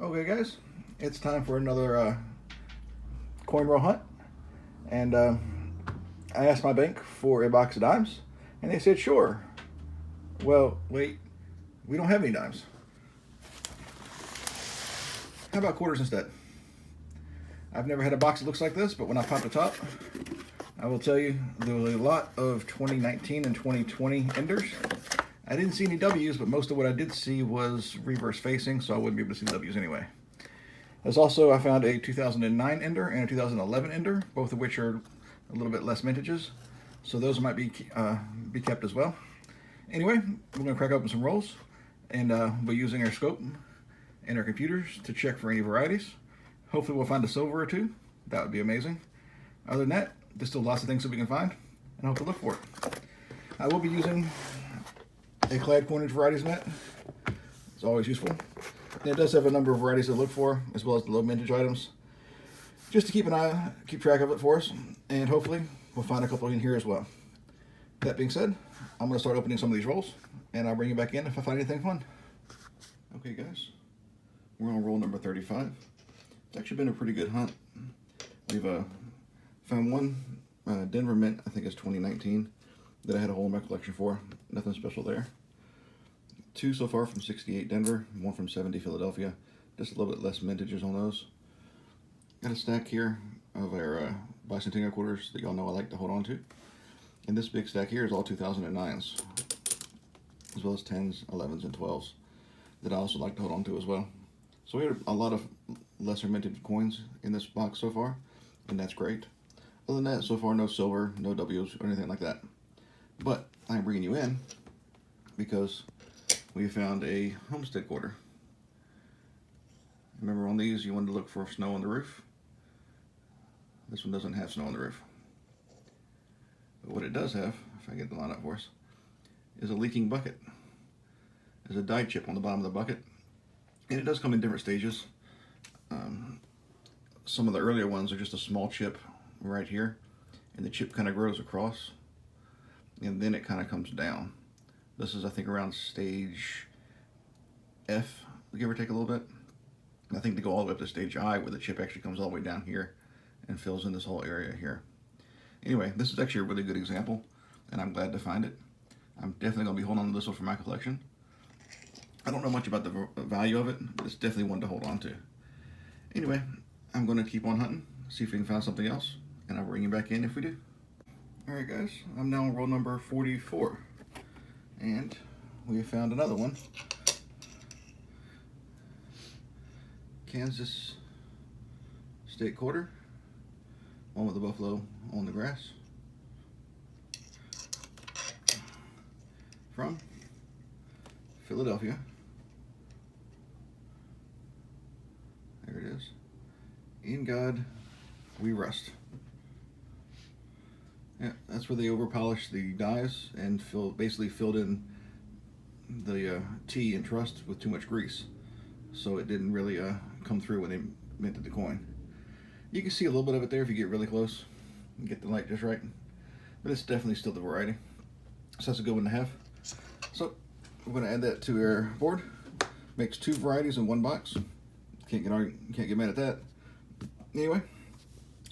Okay, guys, it's time for another coin roll hunt, and I asked my bank for a box of dimes, and they said sure. Well, wait, we don't have any dimes. How about quarters instead? I've never had a box that looks like this, but when I pop the top, I will tell you there was a lot of 2019 and 2020 enders. I didn't see any W's, but most of what I did see was reverse facing, so I wouldn't be able to see the W's anyway. There's also, I found a 2009 Ender and a 2011 Ender, both of which are a little bit less vintages. So those might be kept as well. Anyway, we're going to crack open some rolls, and we'll be using our scope and our computers to check for any varieties. Hopefully we'll find a silver or two. That would be amazing. Other than that, there's still lots of things that we can find, and I hope to look for it. I will be using a clad coinage varieties net. It's always useful. And it does have a number of varieties to look for, as well as the low mintage items, just to keep track of it for us, and hopefully we'll find a couple in here as well. That being said, I'm going to start opening some of these rolls, and I'll bring you back in if I find anything fun. Okay, guys, we're on roll number 35. It's actually been a pretty good hunt. We've found one Denver Mint, I think it's 2019, that I had a hole in my collection for. Nothing special there. Two so far from 68 Denver, one from 70 Philadelphia. Just a little bit less vintages on those. Got a stack here of our bicentennial quarters that y'all know I like to hold on to. And this big stack here is all 2009s, as well as 10s, 11s, and 12s that I also like to hold on to as well. So we have a lot of lesser minted coins in this box so far, and that's great. Other than that, so far no silver, no W's, or anything like that. But I'm bringing you in because we found a homestead quarter. Remember on these you wanted to look for snow on the roof? This one doesn't have snow on the roof. But what it does have, if I get the line up for us, is a leaking bucket. There's a die chip on the bottom of the bucket. And it does come in different stages. Some of the earlier ones are just a small chip right here. And the chip kind of grows across. And then it kind of comes down. This is, I think, around stage F, give or take a little bit. I think to go all the way up to stage I, where the chip actually comes all the way down here and fills in this whole area here. Anyway, this is actually a really good example, and I'm glad to find it. I'm definitely going to be holding on to this one for my collection. I don't know much about the value of it, but it's definitely one to hold on to. Anyway, I'm going to keep on hunting, see if we can find something else, and I'll bring you back in if we do. Alright guys, I'm now on roll number 44. And we have found another one. Kansas State quarter. One with the buffalo on the grass. From Philadelphia. There it is. In God We Rust. Yeah, that's where they overpolished the dies and basically filled in the T and trust with too much grease, so it didn't really come through when they minted the coin. You can see a little bit of it there if you get really close and get the light just right, but it's definitely still the variety. So that's a good one to have. So we're going to add that to our board. Makes two varieties in one box. Can't get mad at that. Anyway,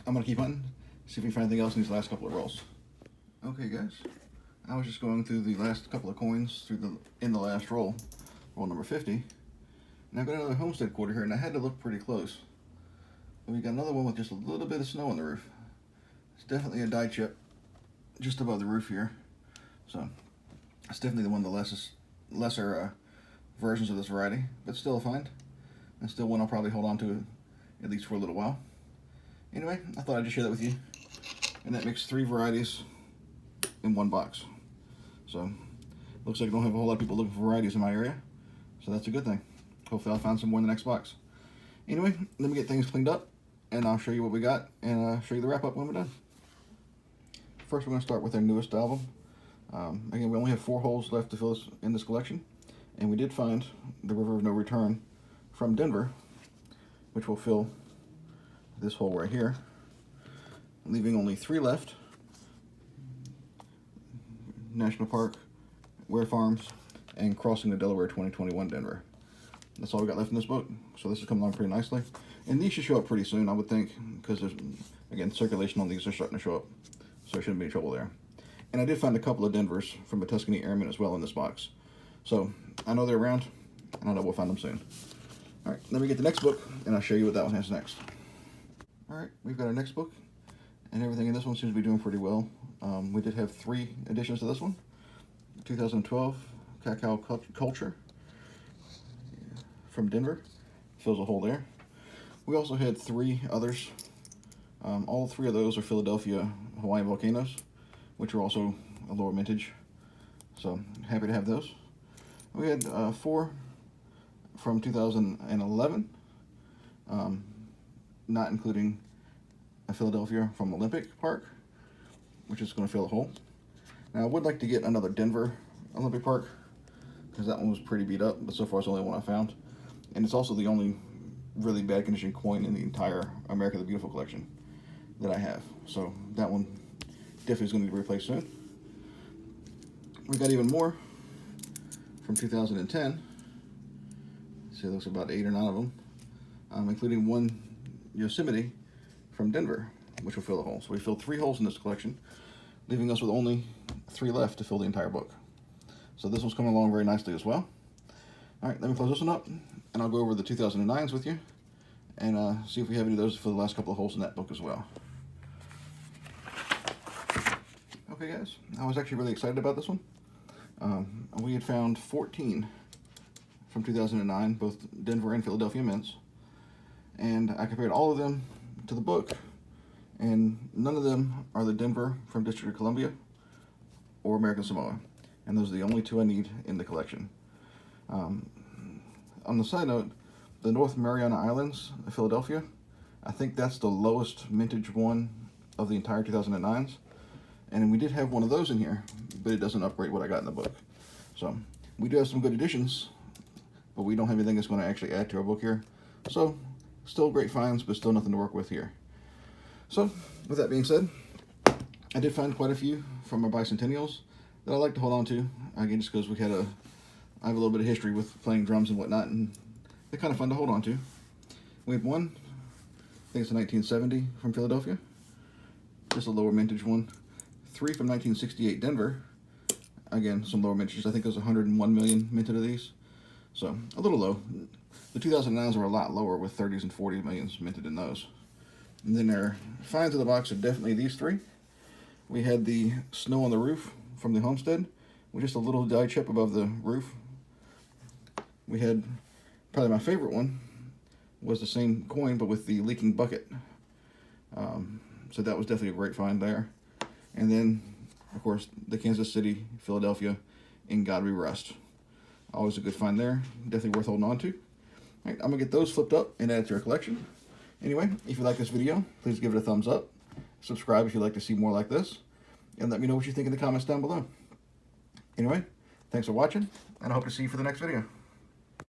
I'm going to keep hunting. See if we can find anything else in these last couple of rolls. Okay guys, I was just going through the last couple of coins in the last roll number 50, and I've got another homestead quarter here, and I had to look pretty close. But we got another one with just a little bit of snow on the roof. It's definitely a die chip just above the roof here, so it's definitely one of the lesser versions of this variety, but still a find, and still one I'll probably hold on to at least for a little while. Anyway, I thought I'd just share that with you. And that makes three varieties in one box. So, looks like I don't have a whole lot of people looking for varieties in my area. So that's a good thing. Hopefully I'll find some more in the next box. Anyway, let me get things cleaned up, and I'll show you what we got, and show you the wrap up when we're done. First we're going to start with our newest album. Again, we only have 4 holes left to fill in this collection. And we did find the River of No Return from Denver, which will fill this hole right here, leaving only 3 left. National Park, Ware Farms, and Crossing the Delaware 2021 Denver. That's all we got left in this book. So this is coming along pretty nicely. And these should show up pretty soon, I would think, because there's, again, circulation on these are starting to show up. So there shouldn't be any trouble there. And I did find a couple of Denvers from a Tuscany Airman as well in this box. So I know they're around, and I know we'll find them soon. All right, let me get the next book, and I'll show you what that one has next. All right, we've got our next book, and everything in this one seems to be doing pretty well. We did have 3 editions to this one. 2012 Cacao Culture from Denver, fills a hole there. We also had 3 others. All 3 of those are Philadelphia Hawaiian Volcanoes, which are also a lower mintage. So happy to have those. We had 4 from 2011, not including a Philadelphia from Olympic Park, which is going to fill the hole. Now I would like to get another Denver Olympic Park, because that one was pretty beat up, but so far it's the only one I found. And it's also the only really bad condition coin in the entire America the Beautiful collection that I have. So that one definitely is going to be replaced soon. We got even more from 2010. See, it looks about 8 or 9 of them, including 1 Yosemite from Denver, which will fill a hole. So we filled 3 holes in this collection, leaving us with only 3 left to fill the entire book. So this one's coming along very nicely as well. All right, let me close this one up, and I'll go over the 2009s with you, and see if we have any of those for the last couple of holes in that book as well. Okay, guys, I was actually really excited about this one. We had found 14 from 2009, both Denver and Philadelphia mints, and I compared all of them to the book, and none of them are the Denver from District of Columbia or American Samoa, and those are the only 2 I need in the collection. On the side note, the North Mariana Islands, Philadelphia, I think that's the lowest mintage one of the entire 2009s, and we did have one of those in here, but it doesn't upgrade what I got in the book. So we do have some good additions, but we don't have anything that's going to actually add to our book here. So still great finds, but still nothing to work with here. So with that being said, I did find quite a few from our bicentennials that I like to hold on to, again, just because I have a little bit of history with playing drums and whatnot, and they're kind of fun to hold on to. We have 1, I think it's a 1970 from Philadelphia, just a lower mintage one. 3 from 1968 Denver, again, some lower mintages. I think there's 101 million minted of these, so a little low. The 2009s were a lot lower, with 30s and 40 millions minted in those. And then our finds of the box are definitely these 3. We had the Snow on the Roof from the Homestead, with just a little die chip above the roof. We had, probably my favorite one, was the same coin, but with the leaking bucket. So that was definitely a great find there. And then, of course, the Kansas City, Philadelphia, In God We Rest. Always a good find there. Definitely worth holding on to. All right, I'm going to get those flipped up and add to our collection. Anyway, if you like this video, please give it a thumbs up. Subscribe if you'd like to see more like this. And let me know what you think in the comments down below. Anyway, thanks for watching, and I hope to see you for the next video.